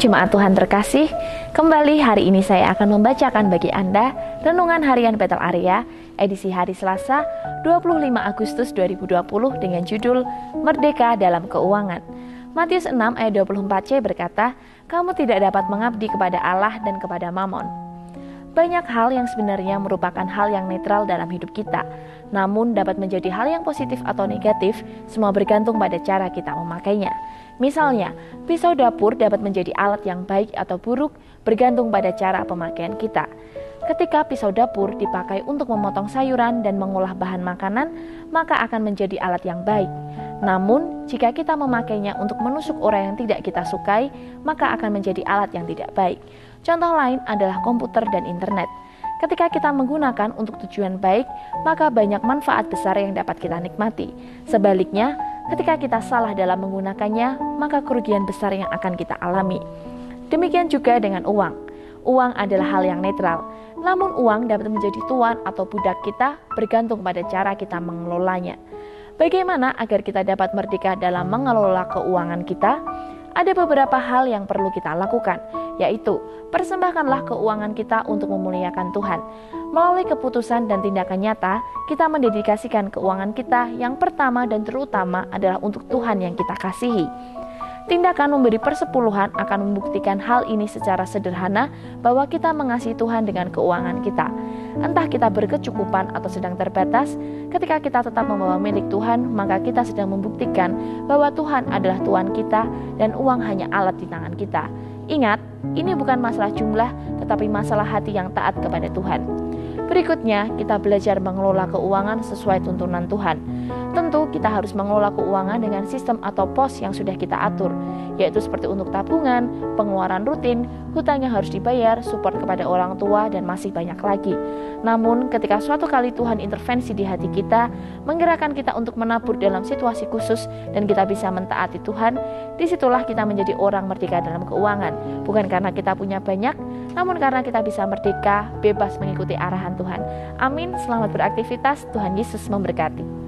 Jemaat Tuhan terkasih, kembali hari ini saya akan membacakan bagi Anda Renungan Harian Betel Area, edisi hari Selasa 25 Agustus 2020 dengan judul Merdeka dalam Keuangan. Matius 6 ayat 24c berkata, "Kamu tidak dapat mengabdi kepada Allah dan kepada Mamon." Banyak hal yang sebenarnya merupakan hal yang netral dalam hidup kita, namun dapat menjadi hal yang positif atau negatif, semua bergantung pada cara kita memakainya. Misalnya, pisau dapur dapat menjadi alat yang baik atau buruk bergantung pada cara pemakaian kita. Ketika pisau dapur dipakai untuk memotong sayuran dan mengolah bahan makanan, maka akan menjadi alat yang baik. Namun, jika kita memakainya untuk menusuk orang yang tidak kita sukai, maka akan menjadi alat yang tidak baik. Contoh lain adalah komputer dan internet. Ketika kita menggunakan untuk tujuan baik, maka banyak manfaat besar yang dapat kita nikmati. Sebaliknya, ketika kita salah dalam menggunakannya, maka kerugian besar yang akan kita alami. Demikian juga dengan uang. Uang adalah hal yang netral, namun uang dapat menjadi tuan atau budak kita bergantung pada cara kita mengelolanya. Bagaimana agar kita dapat merdeka dalam mengelola keuangan kita? Ada beberapa hal yang perlu kita lakukan, yaitu persembahkanlah keuangan kita untuk memuliakan Tuhan. Melalui keputusan dan tindakan nyata, kita mendedikasikan keuangan kita yang pertama dan terutama adalah untuk Tuhan yang kita kasihi. Tindakan memberi persepuluhan akan membuktikan hal ini secara sederhana bahwa kita mengasihi Tuhan dengan keuangan kita. Entah kita berkecukupan atau sedang terbatas, ketika kita tetap membawa milik Tuhan, maka kita sedang membuktikan bahwa Tuhan adalah Tuhan kita dan uang hanya alat di tangan kita. Ingat, ini bukan masalah jumlah, tetapi masalah hati yang taat kepada Tuhan. Berikutnya, kita belajar mengelola keuangan sesuai tuntunan Tuhan. Tentu kita harus mengelola keuangan dengan sistem atau pos yang sudah kita atur, yaitu seperti untuk tabungan, pengeluaran rutin, hutang yang harus dibayar, support kepada orang tua, dan masih banyak lagi. Namun, ketika suatu kali Tuhan intervensi di hati kita, menggerakkan kita untuk menabur dalam situasi khusus, dan kita bisa mentaati Tuhan, disitulah kita menjadi orang merdeka dalam keuangan. Bukan karena kita punya banyak, namun karena kita bisa merdeka, bebas mengikuti arahan Tuhan. Amin, selamat beraktivitas, Tuhan Yesus memberkati.